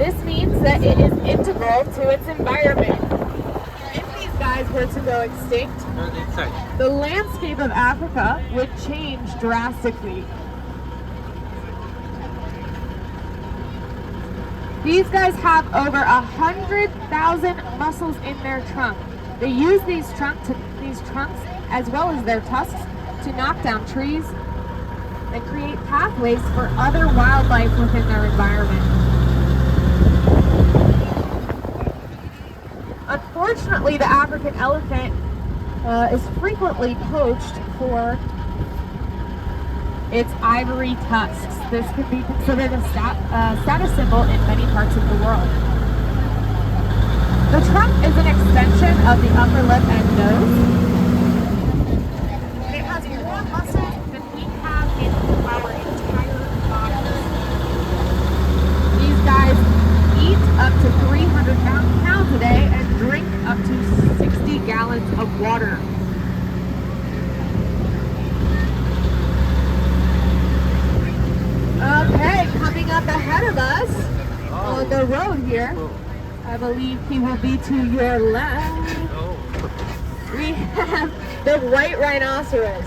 This means that it is integral to its environment. If these guys were to go extinct, the landscape of Africa would change drastically. These guys have over 100,000 muscles in their trunk. They use these trunks as well as their tusks to knock down trees and create pathways for other wildlife within their environment. Unfortunately, the African elephant is frequently poached for its ivory tusks. This could be considered a status symbol in many parts of the world. The trunk is an extension of the upper lip and nose. It has more muscles than we have in our entire bodies. These guys eat up to 300 pounds a day and drink up to 60 gallons of water. Okay, coming up ahead of us on the road here, I believe he will be to your left. We have the white rhinoceros.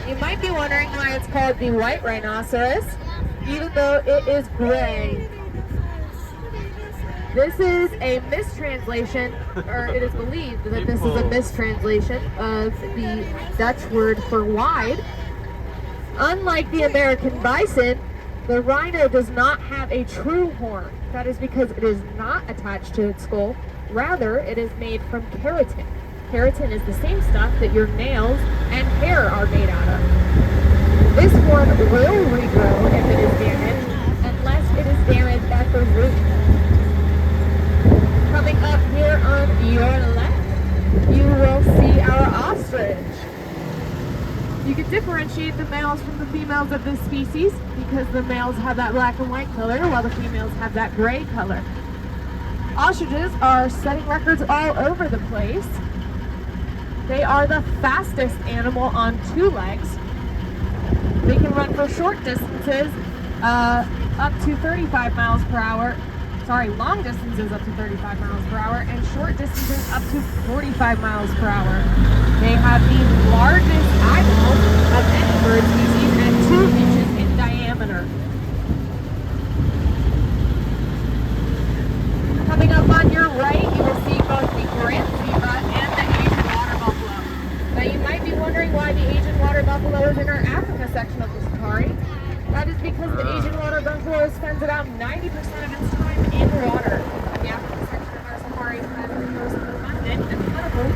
You might be wondering why it's called the white rhinoceros, even though it is gray. This is a mistranslation, or it is believed that this is a mistranslation of the Dutch word for wide. Unlike the American bison, the rhino does not have a true horn. That is because it is not attached to its skull. Rather, it is made from keratin. Keratin is the same stuff that your nails and hair are made out of. This horn will regrow if it is damaged, unless it is damaged at the root. Coming up here on your left, you will see our ostrich. You can differentiate the males from the females of this species because the males have that black and white color while the females have that gray color. Ostriches are setting records all over the place. They are the fastest animal on two legs. They can run for short distances up to 35 miles per hour. Sorry, long distances up to 35 miles per hour and short distances up to 45 miles per hour. They have the largest eyeballs of any bird species at 2 inches in diameter. Coming up on your right, you will see both the grand zebra and the Asian water buffalo. Now you might be wondering why the Asian water buffalo is in our Africa section of the safari. That is because the Asian water buffalo spends about 90% of its time in water. The African section of our safari has the most abundant and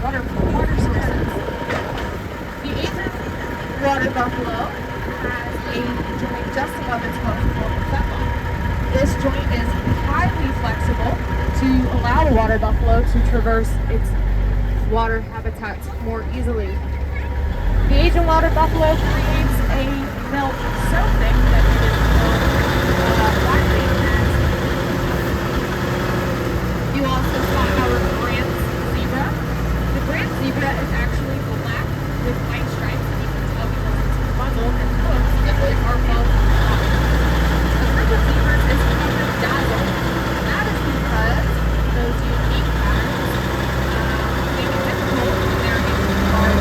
plentiful water sources. The Asian water buffalo has a joint just above its hook called the fetlock. This joint is highly flexible to allow the water buffalo to traverse its water habitats more easily. The Asian water buffalo creates a milk so thick that it is widely as. You also saw our grand zebra. The grand zebra is actually black with white stripes, and you can tell because its muzzle and hooves are both black. The group of zebras is called a dazzle. That is because those unique patterns make it difficult when they're in the water.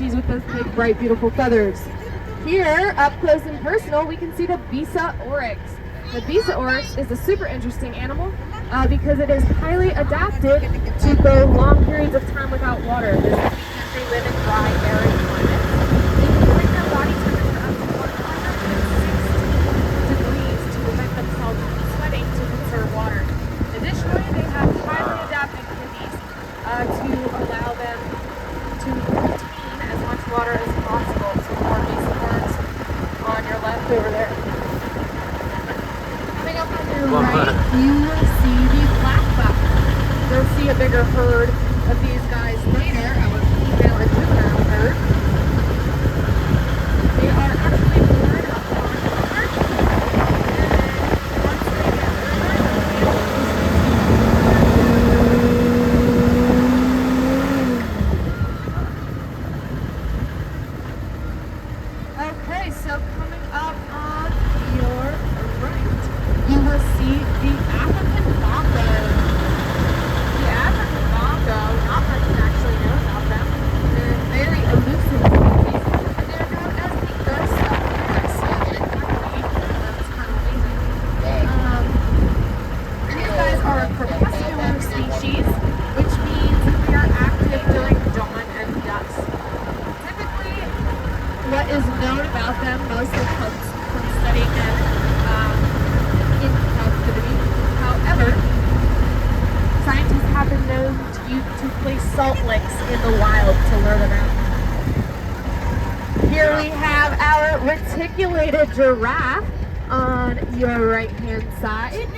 With those big, bright, beautiful feathers. Here, up close and personal, we can see the Bisa oryx. The Bisa oryx is a super interesting animal because it is highly adapted to go long periods of time without water. This is because they live in dry, arid climates. They can bring their body temperature up to 160 degrees to prevent themselves from sweating to conserve water. Additionally, they have highly adapted kidneys to allow them to retain as much water as possible to over there. Coming up on your right, you will see the blackbuck. You'll see a bigger herd of these guys later, our female and juvenile herd. They are actually born upon March, and then once they get okay, so coming up on your right, you will see the African bongo. The African bongo, not much can actually know about them. They're very elusive species, and they're known as the Ursa. It's kind of amazing. These guys are a crepuscular species, which means they are active during dawn and dusk. Typically, what is known about them mostly comes from studying them in captivity. However, scientists have been known to place salt licks in the wild to lure them out. Here we have our reticulated giraffe on your right-hand side.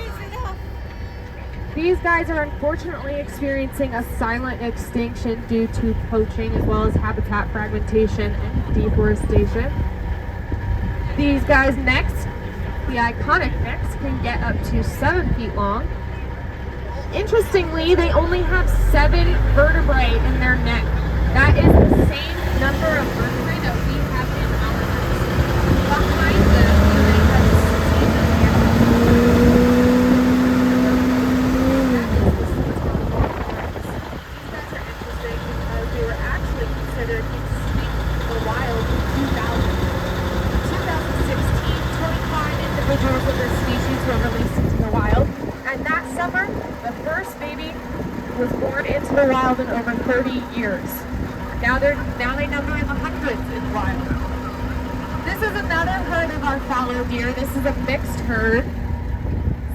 These guys are unfortunately experiencing a silent extinction due to poaching as well as habitat fragmentation and deforestation. These guys next, the iconic next, can get up to 7 feet long. Interestingly, they only have 7 vertebrae in their neck. That is the same number of vertebrae that we have in our necks. Behind them, they have 16 animals. Considered extinct in the wild in 2000. In 2016, 25 individuals of this species were released into the wild, and that summer, the first baby was born into the wild in over 30 years. Now they number in the hundreds in the wild. This is another herd of our fallow deer. This is a mixed herd.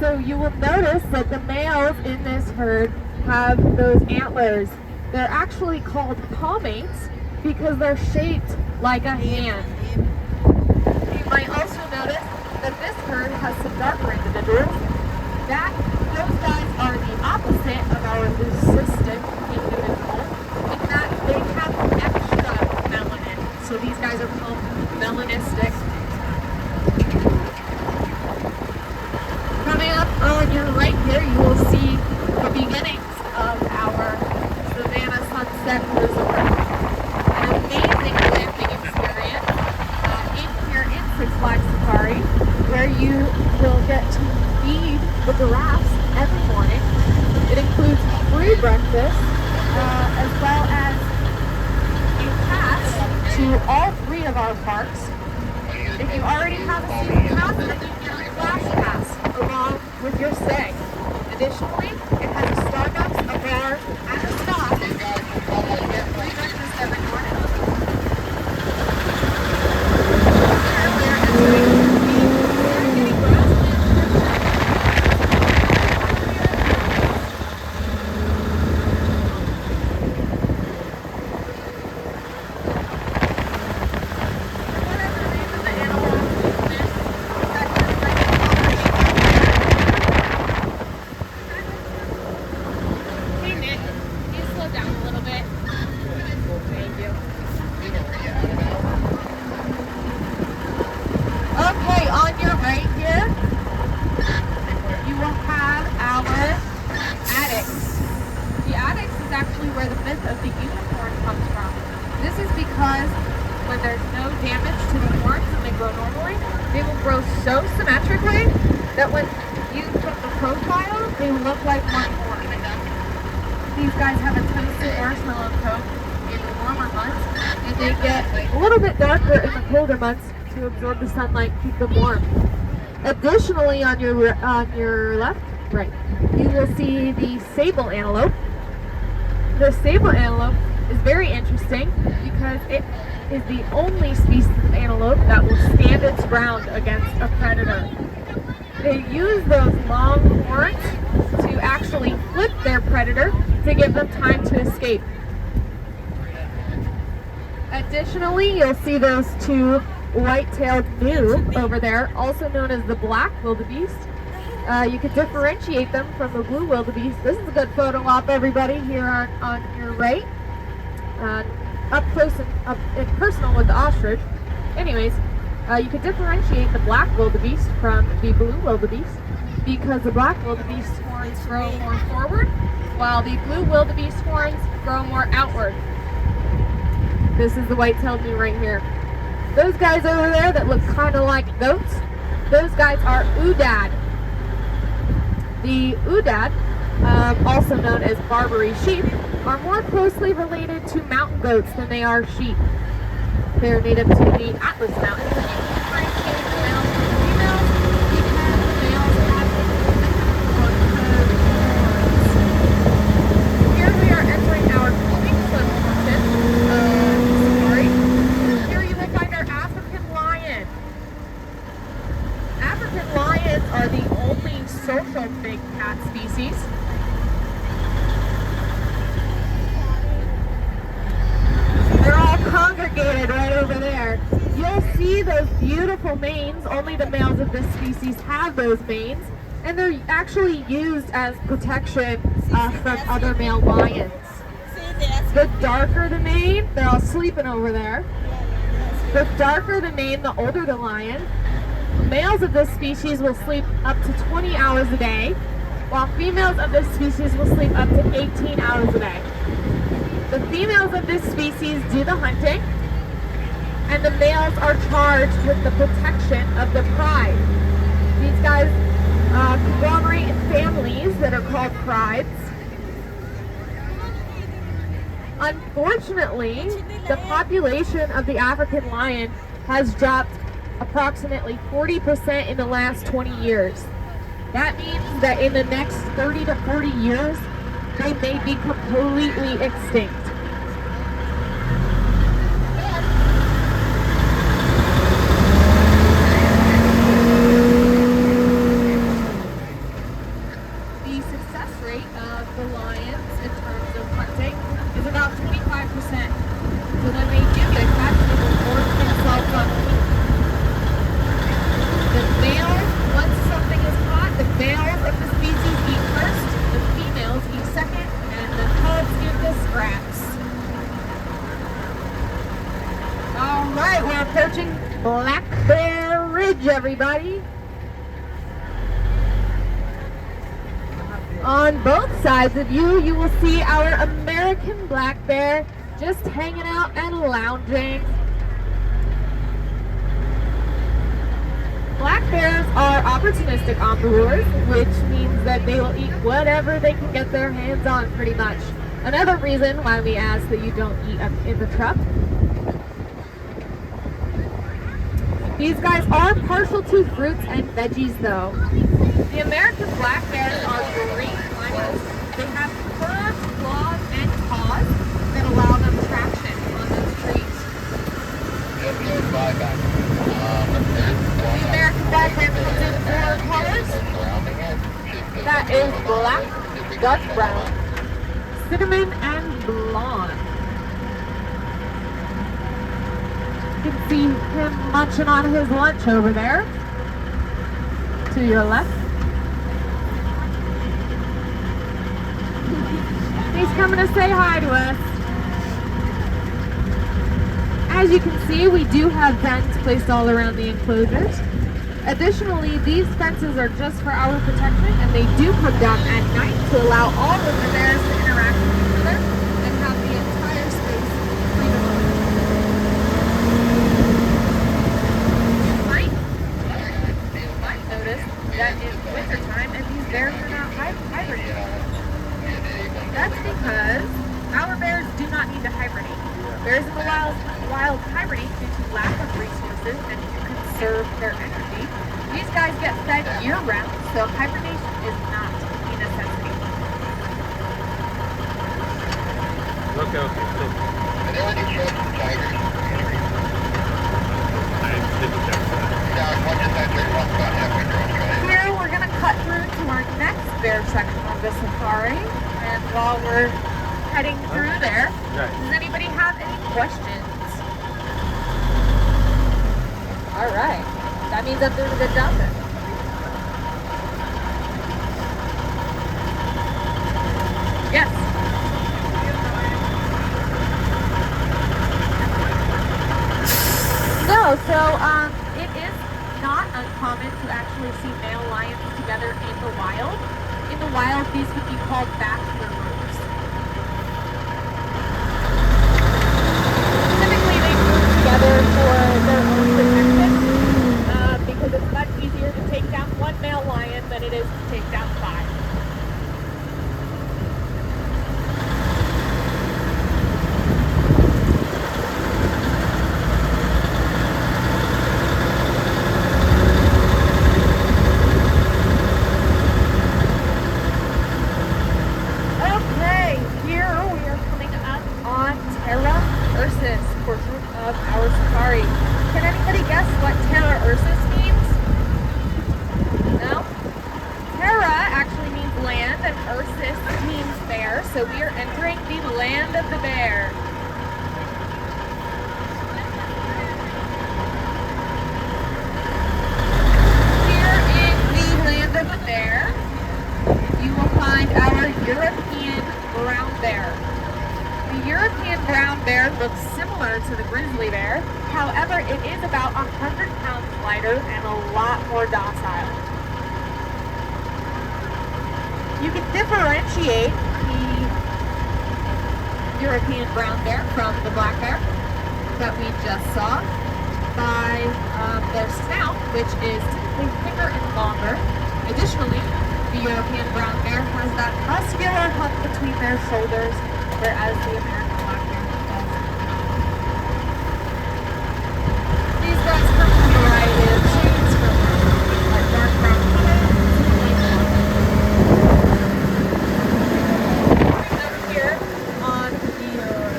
So you will notice that the males in this herd have those antlers. They're actually called palmates because they're shaped like a hand. You might also notice that this herd has some darker individuals. Those guys are the opposite of our leucistic individual in that they have extra melanin. So these guys are called melanistic. Coming up on your right here, you will see the beginnings of our Savannah Sunset Resort. An amazing glamping experience here in Six Flags Safari, where you will get to feed the giraffes every morning. It includes free breakfast as well as a pass to all 3 of our parks. If you already have a season pass, then you get a flash pass along with your stay. Additionally, it has a Starbucks, a bar, and a stop. You get free breakfast every morning. When there's no damage to the horns and they grow normally, they will grow so symmetrically that when you took the profile, they look like one horn. These guys have a toasted marshmallow coat in the warmer months, and they get a little bit darker in the colder months to absorb the sunlight, keep them warm. Additionally, on your left, right, you will see the sable antelope. The sable antelope is very interesting because it is the only species of antelope that will stand its ground against a predator. They use those long horns to actually flip their predator to give them time to escape. Additionally, you'll see those 2 white-tailed gnu over there, also known as the black wildebeest. You can differentiate them from the blue wildebeest. This is a good photo op, everybody, here on your right. Up close and personal with the ostrich. Anyways, you can differentiate the black wildebeest from the blue wildebeest because the black wildebeest horns grow more forward, while the blue wildebeest horns grow more outward. This is the white-tailed gnu right here. Those guys over there that look kind of like goats, those guys are Oodad. The Oodad, also known as Barbary sheep, are more closely related to mountain goats than they are sheep. They're native to the Atlas Mountains. You can differentiate the males from the females because the males have horns. Here we are entering our filming portion of safari. Here you will find our African lion. African lions are the only social big cat species. They're all congregated right over there. You'll see those beautiful manes. Only the males of this species have those manes, and they're actually used as protection from other male lions. The darker the mane, they're all sleeping over there. The darker the mane, the older the lion. Males of this species will sleep up to 20 hours a day, while females of this species will sleep up to 18 hours a day. The females of this species do the hunting, and the males are charged with the protection of the pride. These guys conglomerate in families that are called prides. Unfortunately, the population of the African lion has dropped approximately 40% in the last 20 years. That means that in the next 30 to 40 years, they may be completely extinct. The success rate of the lions in terms of hunting is about 25%. So when they do get caught, they will force themselves on food. The males, once something is caught, the males of the species eat first, the females eat second, and the cubs give the scraps. Alright, we're approaching Black Bear Ridge, everybody. On both sides of you, you will see our American black bear just hanging out and lounging. Black bears are opportunistic omnivores, which means that they will eat whatever they can get their hands on, pretty much. Another reason why we ask that you don't eat up in the truck. These guys are partial to fruits and veggies, though. The American black bears are great climbers. They have curved claws and paws that allow them traction on those trees. The American black bear comes in 4 colors. That is black, dark brown, cinnamon, and blonde. You can see him munching on his lunch over there to your left. He's coming to say hi to us. As you can see, we do have vents placed all around the enclosures. Additionally, these fences are just for our protection, and they do come down at night to allow all of the bears to interact with each other and have the entire space free to roam. You might notice that it's wintertime and these bears are not hibernating. That's because our bears do not need to hibernate. Bears in the wild hibernate due to lack of resources and to conserve their energy. These guys get fed year-round, so hibernation is not a necessity. Okay. Are there any shows for tigers? I didn't check that. Here we're going to cut through to our next bear section of the safari, and while we're heading through there, does anybody have any questions? All right. That means I'm doing a good job then. Yes. No, so it is not uncommon to actually see male lions together in the wild. In the wild, these would be called bachelor groups. Typically, they group together for their own protection because it's much easier to take down one male lion than it is to take down 5. Okay, here we are coming up on Terra Ursus portion of our safari. Can anybody guess what Terra Ursus means? No? Terra actually means land and Ursus means bear, so we are entering the land of the bear. Here in the land of the bear, you will find our European brown bear. The European brown bear looks similar to the grizzly bear, however it is about 100 pounds lighter and a lot more docile. You can differentiate the European brown bear from the black bear that we just saw by their snout, which is typically thicker and longer. Additionally, the European brown bear has that muscular hump between their shoulders, whereas the American black bear does. These guys come in a variety of shades, from dark brown color to light brown. Over here on the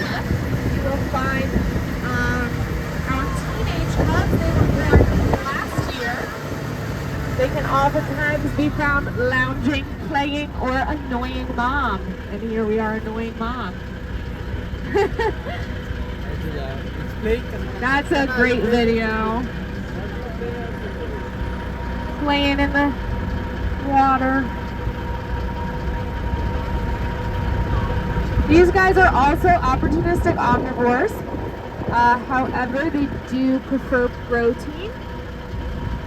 left, you will find our teenage cubs. They were born last year. They can oftentimes be found lounging, playing, or annoying mom. And here we are annoying mom. That's a great video. Playing in the water. These guys are also opportunistic omnivores. However, they do prefer protein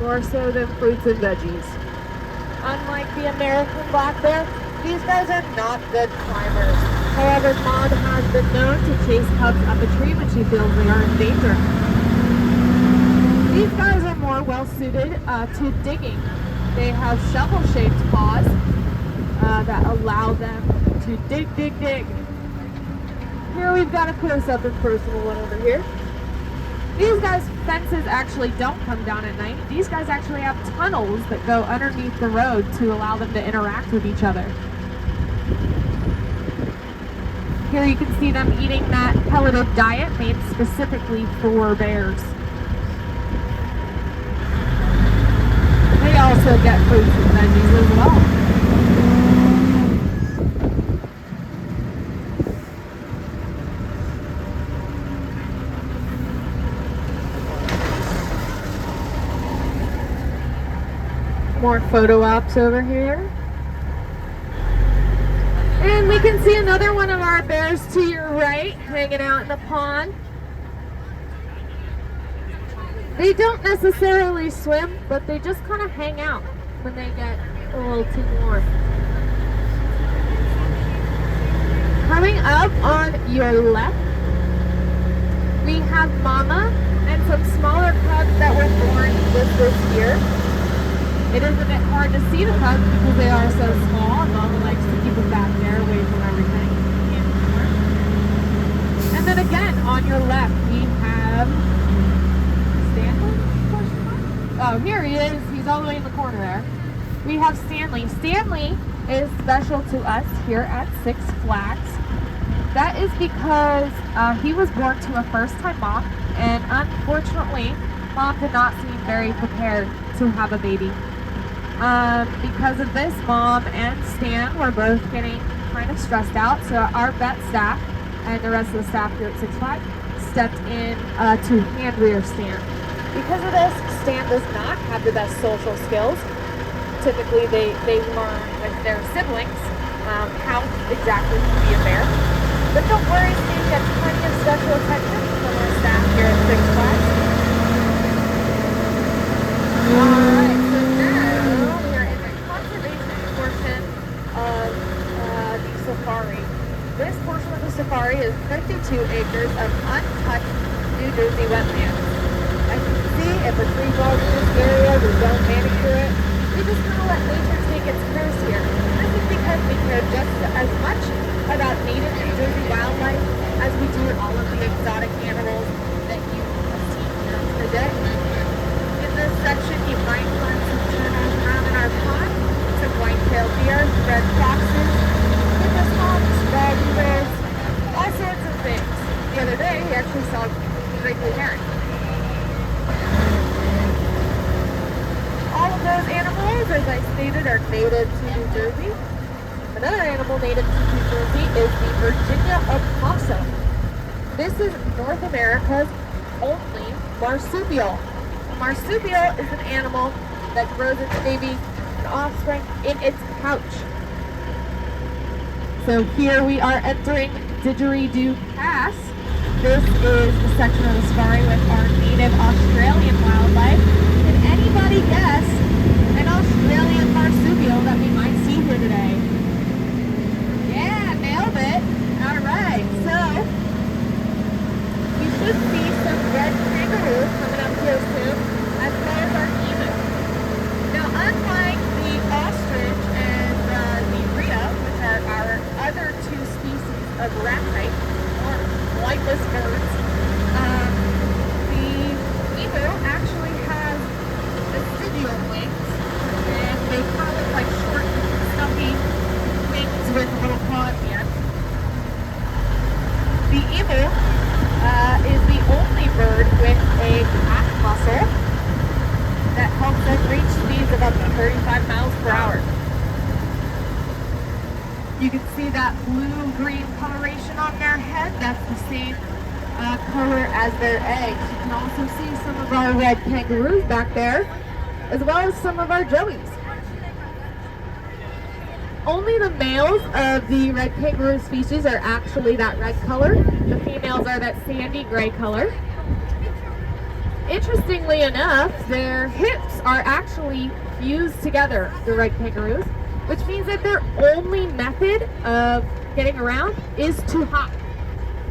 more so than fruits and veggies. Unlike the American black bear, these guys are not good climbers. However, mom has been known to chase cubs up a tree when she feels they are in danger. These guys are more well suited to digging. They have shovel-shaped paws that allow them to dig. Here we've got a close-up and personal one over here. These guys' fences actually don't come down at night. These guys actually have tunnels that go underneath the road to allow them to interact with each other. Here you can see them eating that pelleted diet made specifically for bears. They also get fruits and veggies as well. More photo ops over here. And we can see another one of our bears to your right, hanging out in the pond. They don't necessarily swim, but they just kind of hang out when they get a little too warm. Coming up on your left, we have Mama and some smaller cubs that were born just this year. It is a bit hard to see the cubs because they are so small, and Mama likes to keep them back there away from everything. And then again, on your left, we have Stanley? Oh, here he is. He's all the way in the corner there. We have Stanley. Stanley is special to us here at Six Flags. That is because he was born to a first-time mom, and unfortunately, Mom did not seem very prepared to have a baby. Because of this, Mom and Stan were both getting kind of stressed out, so our vet staff and the rest of the staff here at Six Flags stepped in to hand rear Stan. Because of this, Stan does not have the best social skills. Typically, they learn with their siblings how exactly to be a bear. But don't worry, Stan gets plenty of special attention from our staff here at Six Flags. Alright, so now we are in the conservation portion of the safari. This portion of the safari is 52 acres of untouched New Jersey wetlands. As you can see, if a tree falls in this area, we don't manicure it. We just kind of let nature take its course here. This is because we care just as much about native New Jersey wildlife as we do all of the exotic animals that you have seen here today. In this section, you might find some turtles around in our pond, some white-tailed deer, red foxes, Hippo's hawks, red bears, all sorts of things. The other day, we actually saw great blue heron. All of those animals, as I stated, are native to New Jersey. Another animal native to New Jersey is the Virginia opossum. This is North America's only marsupial. A marsupial is an animal that grows its baby and offspring in its pouch. So here we are entering Didgeridoo Pass. This is the section of the safari with our native Australian wildlife. Can anybody guess an Australian marsupial that we might see here today? Yeah, nailed it. All right, so we should see some red kangaroos coming up here soon, as well as our emu. Now, unlike the ostrich and the rhea, which are our other two species of rat type, or flightless birds, the emu actually has vestigial wings, and they kind of look like short, stumpy wings with a little claw at the end. The emu is the only bird with a back muscle that helps them reach speeds of up to 35 miles per hour. You can see that blue-green coloration on their head. That's the same color as their eggs. You can also see some of our red kangaroos back there, as well as some of our joeys. Only the males of the red kangaroo species are actually that red color. The females are that sandy gray color. Interestingly enough, their hips are actually fused together, the red kangaroos, which means that their only method of getting around is to hop.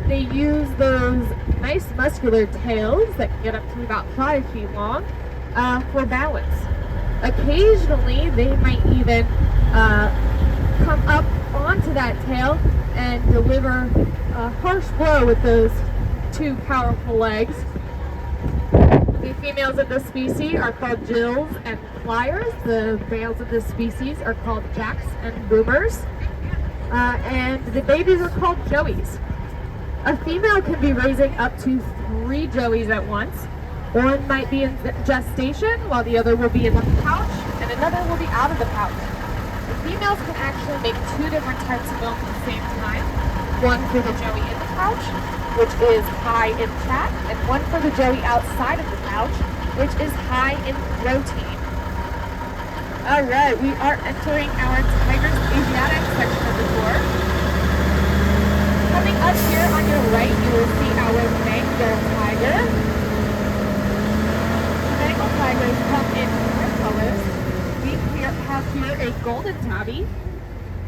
They use those nice muscular tails that can get up to about 5 feet long for balance. Occasionally, they might even come up onto that tail and deliver a harsh blow with those two powerful legs. The females of this species are called Jills and Flyers. The males of this species are called Jacks and Boomers. And the babies are called Joeys. A female can be raising up to 3 Joeys at once. One might be in gestation, while the other will be in the pouch, and another will be out of the pouch. The females can actually make 2 different types of milk at the same time. One for the Joey in the pouch, which is high in fat, and one for the Joey outside of the pouch, which is high in protein. Alright, we are entering our Tigers Asiatic section of the tour. Coming up here on your right, you will see our Bengal tiger. Bengal tigers come in 4 colors. We have here a golden tabby.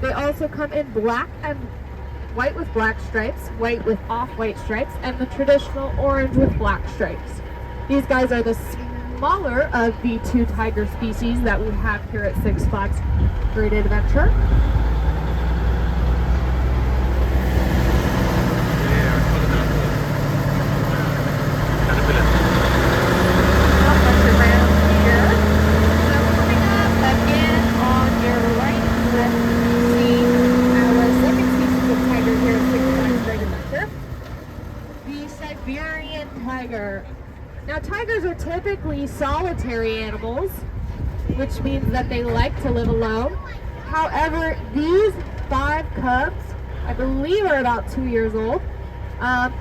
They also come in black and white with black stripes, white with off-white stripes, and the traditional orange with black stripes. These guys are the smaller of the 2 tiger species that we have here at Six Flags Great Adventure. Now, tigers are typically solitary animals, which means that they like to live alone. However, these 5 cubs, I believe are about 2 years old,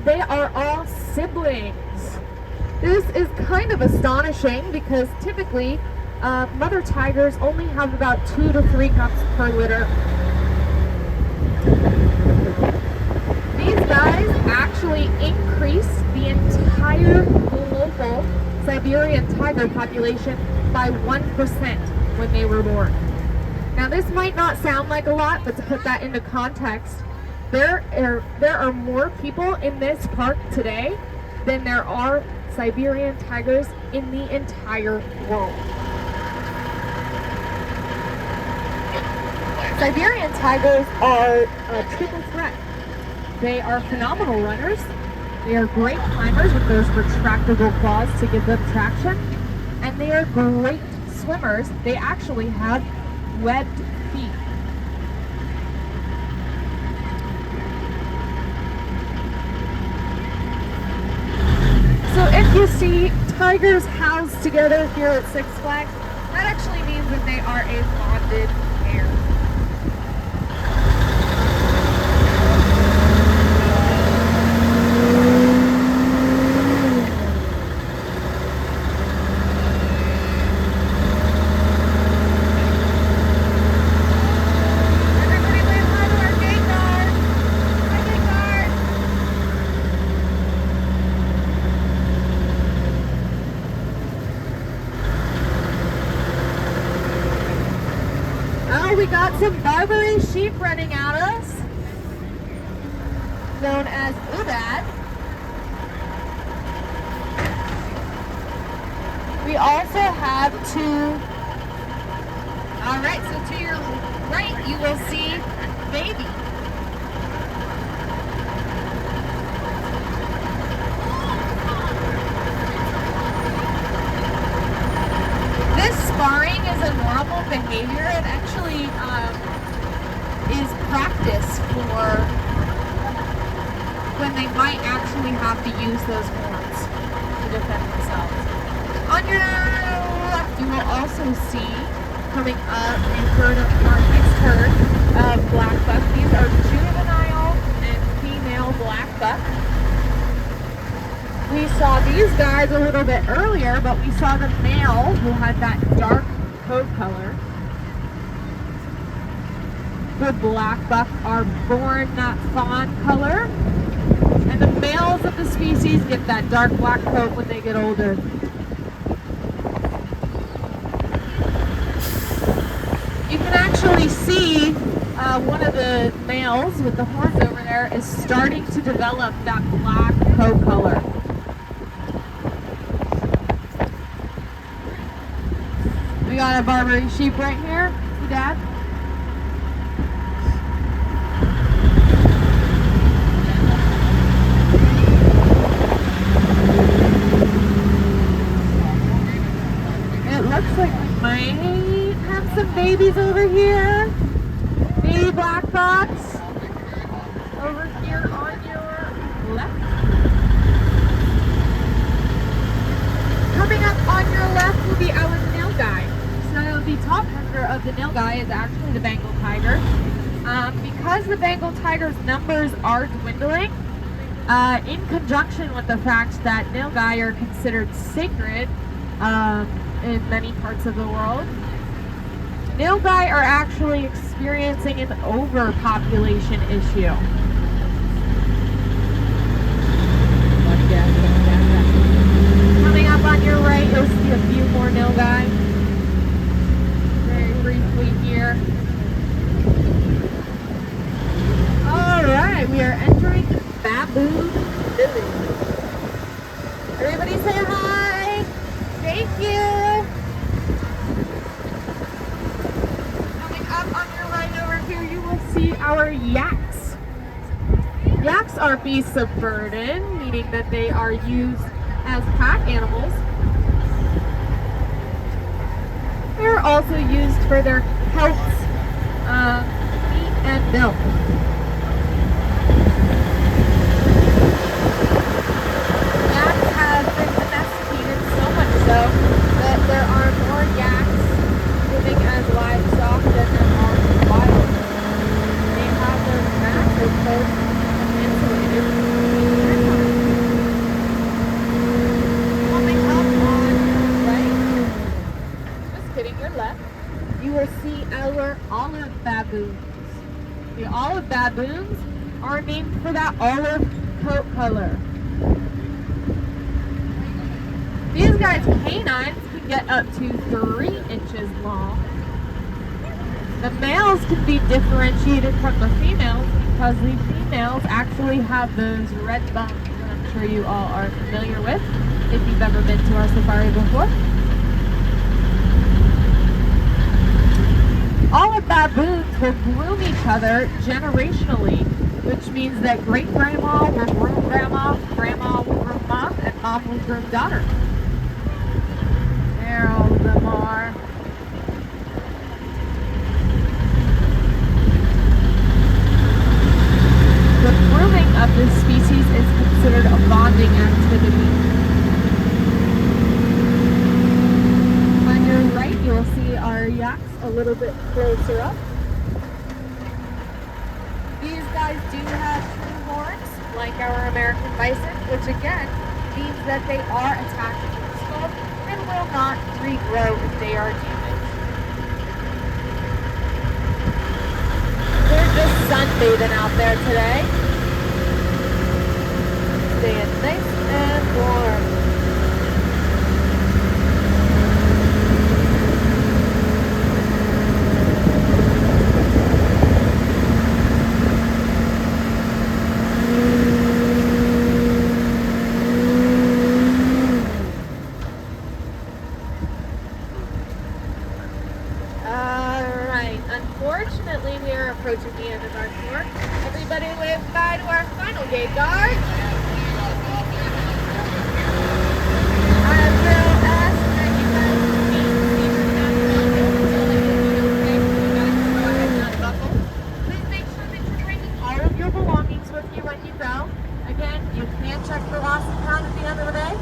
they are all siblings. This is kind of astonishing because typically mother tigers only have about 2 to 3 cups per litter. These guys actually increase the entire global Siberian tiger population by 1% when they were born. Now this might not sound like a lot, but to put that into context, there are more people in this park today than there are Siberian tigers in the entire world. Siberian tigers are a triple threat. They are phenomenal runners. They are great climbers with those retractable claws to give them traction. And they are great swimmers. They actually have webbed feet. So if you see tigers housed together here at Six Flags, that actually means that they are a bonded pair. Everybody wave hi to our gate guard. Hi, gate guard. Oh, we got some Barbary sheep running at us, known as Udad. We also have two. All right, so to your right, you will see baby. This sparring is a normal behavior. It actually is practice for when they might actually have to use those horns to defend themselves. On your left, you will also see coming up a herd of our next herd of black buck. These are juvenile and female black buck. We saw these guys a little bit earlier, but we saw the male who had that dark coat color. The black buck are born that fawn color, and the males of the species get that dark black coat when they get older. You can actually see one of the males with the horns over there is starting to develop that black coat color. We got a Barbary sheep right here. See, Dad? It looks like we might have some babies over here. Baby black bucks. Over here on your left. Coming up on your left will be our nilgai. So the top hunter of the nilgai is actually the Bengal tiger. Because the Bengal tiger's numbers are dwindling, in conjunction with the fact that nilgai are considered sacred in many parts of the world, nilgai are actually experiencing an overpopulation issue. Coming up on your right, you'll see a few more nilgai. Very briefly here. Alright, we are entering Baboon Village. Everybody say hi! Thank you! Coming up on your right over here, you will see our yaks. Yaks are beasts of burden, meaning that they are used as pack animals. They're also used for their pelts, meat, and milk. Yaks have been domesticated so much so that there are more yaks living as livestock than there are in the wild. They have their massive coats insulated. baboons. The olive baboons are named for that olive coat color. These guys' canines can get up to 3 inches long. The males can be differentiated from the females because the females actually have those red bumps that I'm sure you all are familiar with if you've ever been to our safari before. Olive baboons will groom each other generationally, which means that great-grandma will groom grandma, grandma will groom mom, and mom will groom daughter. There all of them are. The grooming of this species is considered a bonding activity. On your right, you will see our yaks a little bit closer up. These guys do have true horns, like our American bison, which again means that they are attached to the skull and will not regrow if they are damaged. They're just sunbathing out there today. Staying nice and warm. Unfortunately, we are approaching the end of our tour. Everybody wave bye to our final gate guard. I will ask that you guys please make sure that you're bringing all of your belongings with you when you go. Again, you can check the lost and found at the end of the day.